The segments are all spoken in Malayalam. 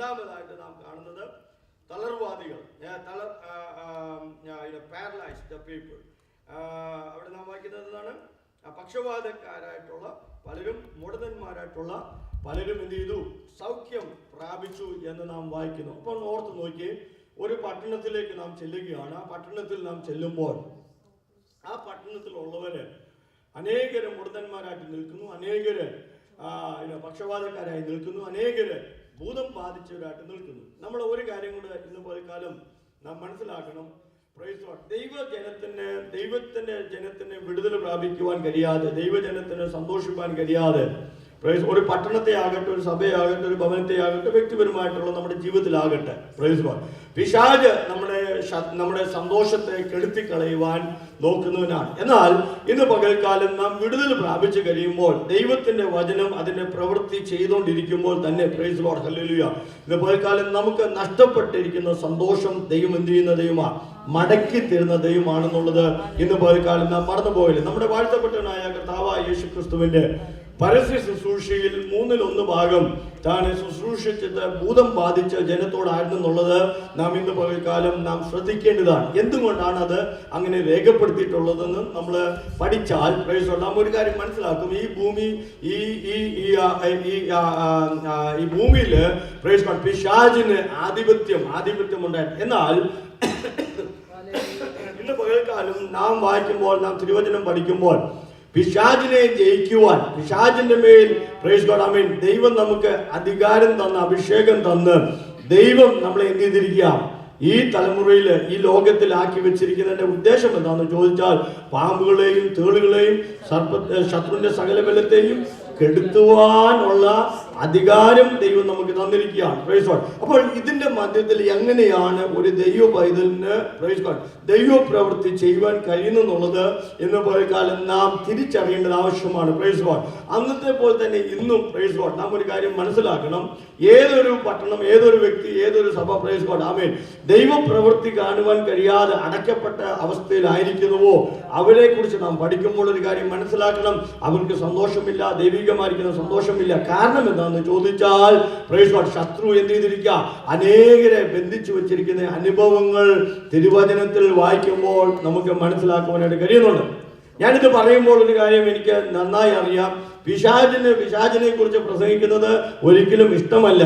രണ്ടാമതായിട്ട് നാം കാണുന്നത് തളർവാദികൾ, പാരലൈസ്ഡ് പീപ്പിൾ. അവിടെ നാം വായിക്കുന്നത് എന്താണ്? പക്ഷവാതക്കാരായിട്ടുള്ള പലരും, മുടന്തന്മാരായിട്ടുള്ള പലരും എന്ത് ചെയ്തു? സൗഖ്യം പ്രാപിച്ചു എന്ന് നാം വായിക്കുന്നു. അപ്പോൾ ഓർത്ത് നോക്കി, ഒരു പട്ടണത്തിലേക്ക് നാം ചെല്ലുകയാണ്. ആ പട്ടണത്തിൽ നാം ചെല്ലുമ്പോൾ ആ പട്ടണത്തിലുള്ളവര് അനേകര് മുടന്തന്മാരായിട്ട് നിൽക്കുന്നു, അനേകര് പക്ഷവാതക്കാരായി നിൽക്കുന്നു, അനേകര് ഭൂതം ബാധിച്ചവരായിട്ട് നിൽക്കുന്നു. നമ്മൾ ഒരു കാര്യം കൂടെ ഇന്ന് പോലെക്കാലം നാം മനസ്സിലാക്കണം. ദൈവത്തിന്റെ ജനത്തിന് വിടുതൽ പ്രാപിക്കുവാൻ കഴിയാതെ, ദൈവജനത്തിന് സന്തോഷിപ്പാൻ കഴിയാതെ, ഒരു പട്ടണത്തെ ആകട്ടെ, ഒരു സഭയാകട്ടെ, ഒരു ഭവനത്തെ ആകട്ടെ, വ്യക്തിപരമായിട്ടുള്ള നമ്മുടെ ജീവിതത്തിലാകട്ടെ, പിശാച് നമ്മുടെ സന്തോഷത്തെ കെടുത്തിക്കളയുവാൻ നോക്കുന്നവനാണ്. എന്നാൽ ഇന്ന് പകൽക്കാലം നാം വിടുതൽ പ്രാപിച്ചു കഴിയുമ്പോൾ, ദൈവത്തിന്റെ വചനം അതിന്റെ പ്രവൃത്തി ചെയ്തുകൊണ്ടിരിക്കുമ്പോൾ തന്നെ, പ്രൈസ് ലോർഡ്, ഹല്ലേലൂയ, ഇന്ന് പകൽക്കാലം നമുക്ക് നഷ്ടപ്പെട്ടിരിക്കുന്ന സന്തോഷം ദൈവം എന്ത് ചെയ്യുന്ന ദൈവമാണ്? മടക്കി തരുന്ന ദൈവമാണെന്നുള്ളത് ഇന്ന് പകൽക്കാലം നാം മറന്നുപോയില്ല. നമ്മുടെ വാഴ്ത്തപ്പെട്ടവനായ കർത്താവായ യേശു ക്രിസ്തുവിന്റെ പരസ്യ ശുശ്രൂഷയിൽ 1/3 താൻ ശുശ്രൂഷിച്ചത് ഭൂതം ബാധിച്ച ജനത്തോടായിരുന്നെന്നുള്ളത് നാം ഇന്ന് പകൽക്കാലം നാം ശ്രദ്ധിക്കേണ്ടതാണ്. എന്തുകൊണ്ടാണ് അത് അങ്ങനെ രേഖപ്പെടുത്തിയിട്ടുള്ളതെന്ന് നമ്മൾ പഠിച്ചാൽ നാം ഒരു കാര്യം മനസ്സിലാക്കും. ഈ ഭൂമിയിൽ പിശാചിന് ആധിപത്യം ഉണ്ടായിരുന്നു. എന്നാൽ ഇന്ന് പകൽക്കാലം നാം വായിക്കുമ്പോൾ, നാം തിരുവചനം പഠിക്കുമ്പോൾ, പിശാചിനെ ജയിക്കുവാൻ, പിശാചിന്റെ മേൽ പ്രൈസ് ഗോഡ് ആമേൻ, ദൈവം നമുക്ക് അധികാരം തന്ന്, അഭിഷേകം തന്ന്, ദൈവം നമ്മളെ എന്ത് ചെയ്തിരിക്കുക? ഈ തലമുറയിൽ, ഈ ലോകത്തിലാക്കി വെച്ചിരിക്കുന്നതിന്റെ ഉദ്ദേശം എന്താണെന്ന് ചോദിച്ചാൽ, പാമ്പുകളെയും തേളുകളെയും ശത്രുവിന്റെ സകല ബലത്തെയും കെടുത്തുവാനുള്ള അധികാരം ദൈവം നമുക്ക് തന്നിരിക്കുകയാണ്. Praise God. അപ്പോൾ ഇതിന്റെ മധ്യത്തിൽ എങ്ങനെയാണ് ഒരു ദൈവ പൈതലിന് പ്രൈസ് ഗോഡ് ദൈവ പ്രവൃത്തി ചെയ്യുവാൻ കഴിയുന്നുള്ളത് എന്ന് പകൽക്കാലം നാം തിരിച്ചറിയേണ്ടത് ആവശ്യമാണ്. Praise God. അന്നത്തെ പോലെ തന്നെ ഇന്നും പ്രൈസ് ഗോഡ് നാം ഒരു കാര്യം മനസ്സിലാക്കണം. ഏതൊരു പട്ടണം, ഏതൊരു വ്യക്തി, ഏതൊരു സഭ പ്രൈസ് ഗോഡ് ആമേൻ ദൈവ പ്രവൃത്തി കാണുവാൻ കഴിയാതെ അടയ്ക്കപ്പെട്ട അവസ്ഥയിലായിരിക്കുന്നുവോ, അവരെ കുറിച്ച് നാം പഠിക്കുമ്പോൾ ഒരു കാര്യം മനസ്സിലാക്കണം. അവർക്ക് സന്തോഷമില്ല, ദൈവികമായിരിക്കുന്ന സന്തോഷമില്ല. കാരണം എന്താണെന്ന് ചോദിച്ചാൽ പ്രൈസ് ഗോഡ് ശത്രു എന്ത് ചെയ്തിരിക്കുക? അനേകരെ ബന്ധിച്ചു വെച്ചിരിക്കുന്ന അനുഭവങ്ങൾ തിരുവചനത്തിൽ വായിക്കുമ്പോൾ നമുക്ക് മനസ്സിലാക്കുവാനായിട്ട് കഴിയുന്നുണ്ട്. ഞാനിത് പറയുമ്പോൾ ഒരു കാര്യം എനിക്ക് നന്നായി അറിയാം. പിശാചിനെ കുറിച്ച് പ്രസംഗിക്കുന്നത് ഒരിക്കലും ഇഷ്ടമല്ല.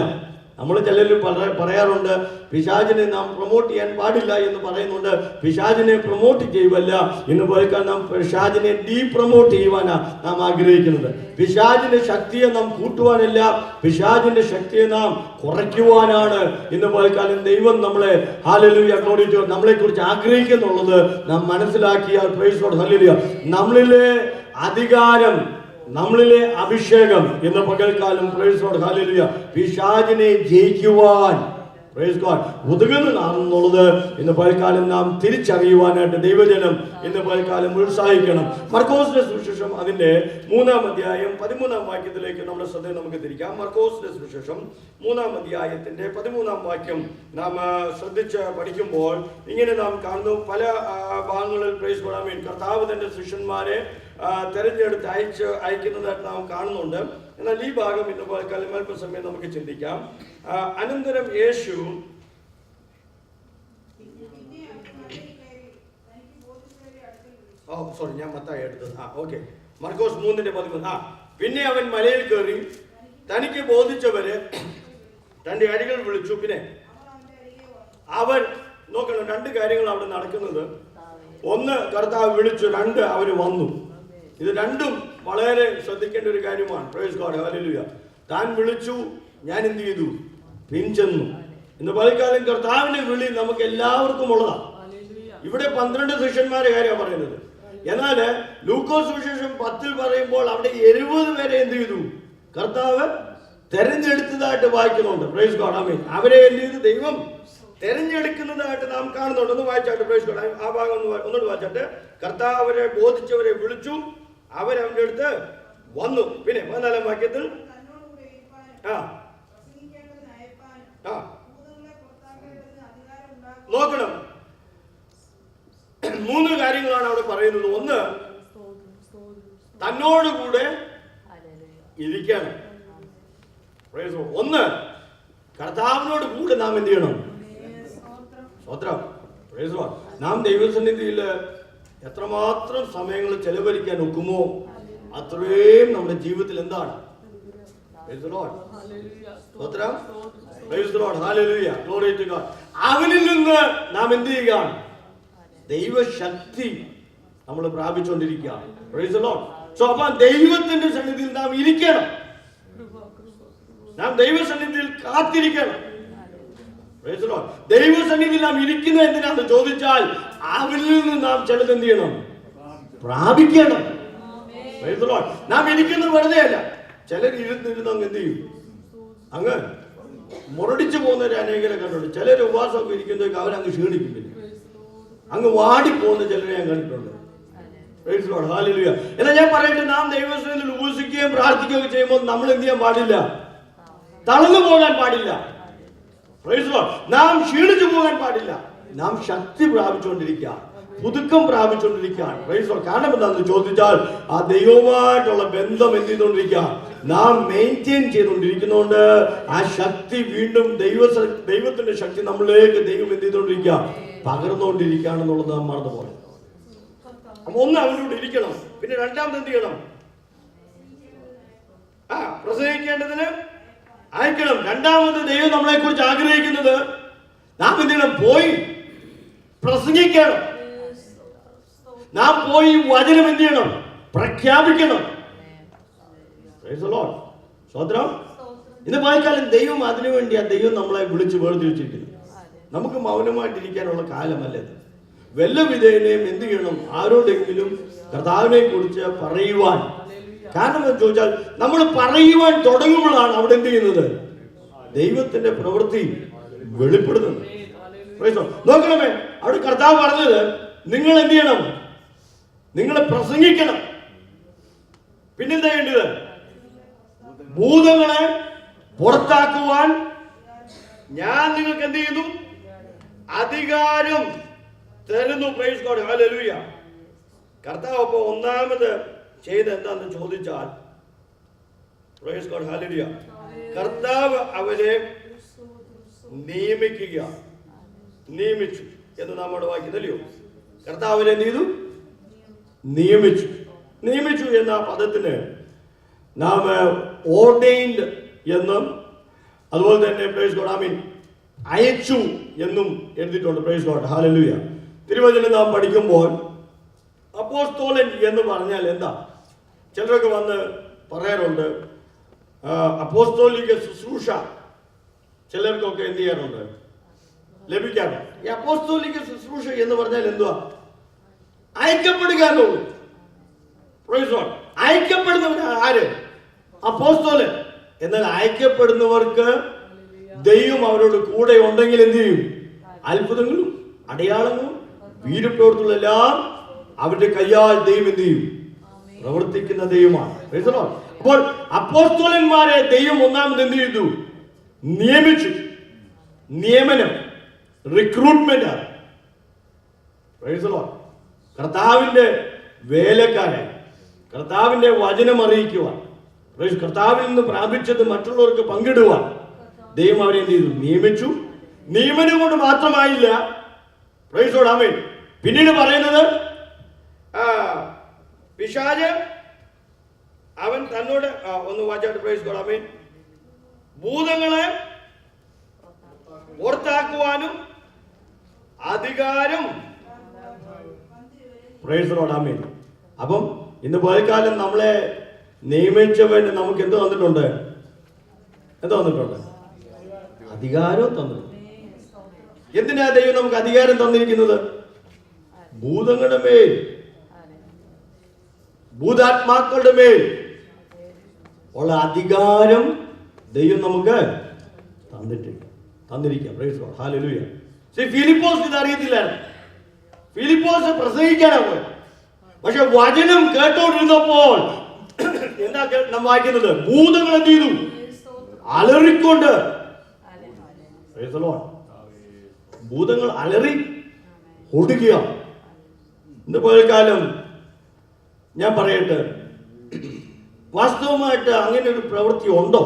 നമ്മൾ ചിലരും പറയാറുണ്ട്, പിശാചിനെ നാം പ്രൊമോട്ട് ചെയ്യാൻ പാടില്ല എന്ന് പറയുന്നുണ്ട്. പിശാചിനെ പ്രൊമോട്ട് ചെയ്യുവല്ല, ഇന്ന് പോലെക്കാൾ നാം പിശാചിനെ ഡീപ്രൊമോട്ട് ചെയ്യുവാനാ നാം ആഗ്രഹിക്കുന്നത്. പിശാചിന്റെ ശക്തിയെ നാം കൂട്ടുവാനല്ല, പിശാചിന്റെ ശക്തിയെ നാം കുറയ്ക്കുവാനാണ് ഇന്ന് പോലെക്കാലം ദൈവം നമ്മളെ ഹല്ലേലൂയ ഗ്ലോറി ടു നമ്മളെ കുറിച്ച് ആഗ്രഹിക്കുന്നുള്ളത് നാം മനസ്സിലാക്കിയാൽ പ്രൈസ് ലോർഡ് ഹല്ലേലൂയ നമ്മളിലെ അധികാരം, നമ്മളിലെ അഭിഷേകം ഇന്ന് പകൽക്കാലം പ്രൈസ് ലോർഡ് ഹല്ലേലൂയ പിശാചിനെ ജയിക്കുവാൻ പ്രൈസ് ഗോഡ് ഉതകുന്നതാണെന്നുള്ളത് ഇന്ന് പകൽക്കാലം നാം തിരിച്ചറിയുവാനായിട്ട് ദൈവജനം ഇന്ന് പകൽക്കാലം ഉത്സാഹിക്കണം. മർക്കോസിന്റെ സുവിശേഷം അതിന്റെ 3-ാം അധ്യായം 13-ാം വാക്യത്തിലേക്ക് നമ്മുടെ ശ്രദ്ധ നമുക്ക് തിരിക്കാം. മർക്കോസിന്റെ സുവിശേഷം 3-ാം അധ്യായത്തിന്റെ 13-ാം വാക്യം നാം ശ്രദ്ധിച്ച് പഠിക്കുമ്പോൾ ഇങ്ങനെ നാം കാണുന്നു. പല ഭാഗങ്ങളിൽ പ്രൈസ് ഗോഡ് ആമേൻ കർത്താവ് തന്റെ ശിഷ്യന്മാരെ തെരഞ്ഞെടുത്ത് അയക്കുന്നതായിട്ട് നാം കാണുന്നുണ്ട്. എന്നാൽ ഈ ഭാഗം ഇന്ന് പകൽക്കാലം അല്പസമയം നമുക്ക് ചിന്തിക്കാം. അനന്തരം യേശു ഞാൻ മത്തായി എടുത്തത്. ഓക്കെ, മർക്കോസ് 3:13. പിന്നെ അവൻ മലയിൽ കയറി തനിക്ക് ബോധിച്ചവരെ തന്റെ അരികൾ വിളിച്ചു. പിന്നെ അവൻ നോക്കണം, 2 കാര്യങ്ങൾ അവിടെ നടക്കുന്നത്. 1 കർത്താവ് വിളിച്ചു, 2 അവര് വന്നു. ഇത് രണ്ടും വളരെ ശ്രദ്ധിക്കേണ്ട ഒരു കാര്യമാണ്. Price God hallelujah. താൻ വിളിച്ചു, ഞാൻ എന്ത് ചെയ്തു? പിൻചെന്നു. ഇന്ന് പലകാലം കർത്താവിന്റെ വിളി നമുക്ക് എല്ലാവർക്കും ഉള്ളതാണ്. ഇവിടെ 12 ശിഷ്യന്മാരെ കാര്യമാണ് പറയുന്നത്. എന്നാൽ ലൂക്കോസ് സുവിശേഷം 10 പറയുമ്പോൾ അവിടെ 70 പേരെ എന്ത് ചെയ്തു? കർത്താവ് തെരഞ്ഞെടുത്തതായിട്ട് വായിക്കുന്നുണ്ട്. പ്രൈസ് ഗോഡ് ആമേൻ. അവരെ എന്ത് ചെയ്തു? ദൈവം തെരഞ്ഞെടുക്കുന്നതായിട്ട് നാം കാണുന്നുണ്ട്. ഒന്ന് വായിച്ചാട്ട് പ്രൈസ് ഗോഡ് ആ ഭാഗം ഒന്നുകൂടി വായിച്ചാട്ട്. കർത്താവ് അവരെ ബോധിച്ചവരെ വിളിച്ചു, അവരവന്റെ അടുത്ത് വന്നു. പിന്നെ 14-ാം വാക്യത്തിൽ നോക്കണം, 3 കാര്യങ്ങളാണ് അവിടെ പറയുന്നത്. 1 തന്നോടുകൂടെ ഇരിക്കണം. 1 കർത്താവിനോട് കൂടെ നാം എന്ത് ചെയ്യണം? സ്തോത്രം. നാം ദൈവസന്നിധിയിൽ എത്രമാത്രം സമയങ്ങൾ ചെലവഴിക്കാൻ ഒക്കുമോ അത്രയും നമ്മുടെ ജീവിതത്തിൽ എന്താണ്? അവനിൽ നിന്ന് നാം എന്ത് ചെയ്യുകയാണ്? ദൈവശക്തി നമ്മൾ പ്രാപിച്ചുകൊണ്ടിരിക്കുകയാണ്. അപ്പൊ ദൈവത്തിന്റെ സന്നിധിയിൽ നാം ഇരിക്കണം, നാം ദൈവസന്നിധിയിൽ കാത്തിരിക്കണം. ദൈവസന്നിധിയിൽ നാം ഇരിക്കുന്നത് എന്തിനാണെന്ന് ചോദിച്ചാൽ അവനിൽ നിന്ന് നാം ചിലത് എന്ത് ചെയ്യണം? പ്രാപിക്കണം. നാം ഇരിക്കുന്നത് വെറുതെ അല്ല. ചിലർ ഇരുന്നിരുന്ന് അങ്ങ് എന്ത് ചെയ്യും? അങ്ങ് മുരടിച്ചു പോകുന്നവരെ അനേകരെ കണ്ടിട്ടുണ്ട്. ചിലർ ഉപവാസമൊക്കെ ഇരിക്കുന്നതൊക്കെ അവരങ്ങ് ക്ഷീണിക്കുന്നില്ല, അങ്ങ് വാടിപ്പോകുന്ന ചിലരെ ഞാൻ കണ്ടിട്ടുണ്ട്. എന്നാൽ ഞാൻ പറയട്ടെ, നാം ദൈവസന്നിധിയിൽ ഉപവസിക്കുകയും പ്രാർത്ഥിക്കുകയും ചെയ്യുമ്പോൾ നമ്മൾ എന്ത് ചെയ്യാൻ പാടില്ല? തളർന്നു പോകാൻ പാടില്ല. നാം ക്ഷീണിച്ചു പോകാൻ പാടില്ല. നാം ശക്തി പ്രാപിച്ചുകൊണ്ടിരിക്കുക, പുതുക്കം പ്രാപിച്ചുകൊണ്ടിരിക്കുകയാണ്. കാരണം എന്താണെന്ന് ചോദിച്ചാൽ ആ ദൈവവുമായിട്ടുള്ള ബന്ധം എന്ത് ചെയ്തുകൊണ്ടിരിക്കുക? നാം മെയിൻറ്റെയിൻ ചെയ്തുകൊണ്ടിരിക്കുന്നതുകൊണ്ട് ആ ശക്തി വീണ്ടും ദൈവത്തിന്റെ ശക്തി നമ്മളിലേക്ക് ദൈവം എന്ത് ചെയ്തുകൊണ്ടിരിക്കുക? പകർന്നുകൊണ്ടിരിക്കുകയാണെന്നുള്ളത് നാം മറന്നുപോലെ. അപ്പൊ ഒന്ന് അവനോട് ഇരിക്കണം. പിന്നെ രണ്ടാമത് എന്ത് ചെയ്യണം? പ്രസംഗിക്കേണ്ടതിന് അയക്കണം. രണ്ടാമത് ദൈവം നമ്മളെ കുറിച്ച് ആഗ്രഹിക്കുന്നത് നാം എന്ത് ചെയ്യണം? പോയി പ്രസംഗിക്കണം. നാം പോയി വചനം എന്ത് ചെയ്യണം? പ്രഖ്യാപിക്കണം. ഇന്ന് പകൽക്കാലം ദൈവം അതിനുവേണ്ടി ദൈവം നമ്മളെ വിളിച്ച് വേർതിരിച്ചിരിക്കുന്നു. നമുക്ക് മൗനമായിട്ടിരിക്കാനുള്ള കാലമല്ല ഇത്. വല്ല വിധേനയും എന്ത് ചെയ്യണം? ആരോടെങ്കിലും കർത്താവിനെ കുറിച്ച് പറയുവാൻ. കാരണം എന്ന് ചോദിച്ചാൽ നമ്മൾ പറയുവാൻ തുടങ്ങുമ്പോഴാണ് അവിടെ എന്ത് ചെയ്യുന്നത്? ദൈവത്തിന്റെ പ്രവൃത്തി വെളിപ്പെടുന്നത്. നോക്കണമേ, അവിടെ കർത്താവ് പറഞ്ഞത് നിങ്ങൾ എന്ത് ചെയ്യണം? നിങ്ങൾ പ്രസംഗിക്കണം. പിന്നെന്താ വേണ്ടത്? ഭൂതങ്ങളെ പുറത്താക്കുവാൻ ഞാൻ നിങ്ങൾക്ക് എന്ത് ചെയ്യുന്നു? അധികാരം തരുന്നു. Price God, hallelujah. കർത്താവ് അപ്പോൾ ഒന്നാമത് ചെയ്ത് എന്താന്ന് ചോദിച്ചാൽ, പ്രൈസ് ഗോഡ്, ഹല്ലേലൂയ, കർത്താവ് അവരെ നിയമിച്ചു എന്ന് നമ്മുടെ വാക്യത്തിലോ? കർത്താവ് അവരെ എന്ത് ചെയ്തു? നിയമിച്ചു എന്ന പദത്തിന് നാം ഓർഡൈൻഡ് എന്നും അതുപോലെ തന്നെ പ്രൈസ് ഗോഡ് ആമീൻ അയച്ചു എന്നും എഴുതിയിട്ടുണ്ട്. Price God, hallelujah. തിരുവചനം നാം പഠിക്കുമ്പോൾ അപ്പോസ്തലൻ എന്ന് പറഞ്ഞാൽ എന്താ? ചിലരൊക്കെ വന്ന് പറയാറുണ്ട് അപ്പോസ്തോലിക ശുശ്രൂഷ ചിലർക്കൊക്കെ എന്ത് ചെയ്യാറുണ്ട്? ലഭിക്കാറുണ്ട്. ഈ അപ്പോസ്തോലിക ശുശ്രൂഷ എന്ന് പറഞ്ഞാൽ എന്തുവാ? അയക്കപ്പെടുക എന്നുള്ളൂ. അയക്കപ്പെടുന്നവർ ആര്? അപ്പോസ്തലൻ. എന്നാൽ അയക്കപ്പെടുന്നവർക്ക് ദൈവം അവരോട് കൂടെ ഉണ്ടെങ്കിൽ എന്ത് ചെയ്യും? അത്ഭുതങ്ങളും അടയാളങ്ങളും വീര്യപ്രവൃത്തികളും എല്ലാം അവരുടെ കയ്യാൽ ദൈവം എന്ത് ചെയ്യും? പ്രവർത്തിക്കുന്ന ദൈവമാണ്. അപ്പോൾ അപ്പോസ്തലന്മാരെ ദൈവം ഒന്നാമത് എന്ത് ചെയ്തു? നിയമിച്ചു. നിയമനം, റിക്രൂട്ട്മെന്റ് ആണ്. കർത്താവിന്റെ വേലക്കാരായി കർത്താവിന്റെ വചനം അറിയിക്കുവാൻ, കർത്താവിൽ നിന്ന് പ്രാപിച്ചത് മറ്റുള്ളവർക്ക് പങ്കിടുവാൻ ദൈവം അവരെ എന്ത് ചെയ്തു? നിയമിച്ചു. നിയമനം കൊണ്ട് മാത്രമായില്ല. പ്രൈസ് ഗോഡ്, ആമേൻ. പിന്നീട് പറയുന്നത് പിശാച് അവൻ തന്നോട് ഒന്ന് വായിച്ചാട്ട്, പ്രൈസ് ഗോഡ്, ആമേൻ, ഭൂതങ്ങളെ പുറത്താക്കുവാനും അധികാരം. പ്രൈസ് ഗോഡ്, ആമേൻ. അപ്പം ഇന്ന് പകൽക്കാലം നമ്മളെ നിയമിച്ചവൻ നമുക്ക് എന്ത് തന്നിട്ടുണ്ട്? അധികാരം തന്നിട്ടുണ്ട്. എന്തിനാ ദൈവം നമുക്ക് അധികാരം തന്നിരിക്കുന്നത്? ഭൂതങ്ങളുടെ മേൽ, ഭൂതാത്മാക്കളുടെ മേൽ ഉള്ള അധികാരം ദൈവം നമുക്ക് തന്നിരിക്കുക. Praise God, hallelujah. ഫിലിപ്പോസ് ഇത് അറിയത്തില്ലായിരുന്നു. ഫിലിപ്പോസ് പ്രസംഗിക്കാനാണ് പോയത്. പക്ഷെ വചനം കേട്ടോണ്ടിരുന്നപ്പോൾ എന്താ നാം വായിക്കുന്നത്? ഭൂതങ്ങൾ എന്ത് ചെയ്തു? അലറിക്കൊണ്ട്. ഭൂതങ്ങൾ അലറി ഓടുക. ഇന്ന് പകൽക്കാലം ഞാൻ പറയട്ടെ, വാസ്തവമായിട്ട് അങ്ങനെ ഒരു പ്രവൃത്തി ഉണ്ടോ?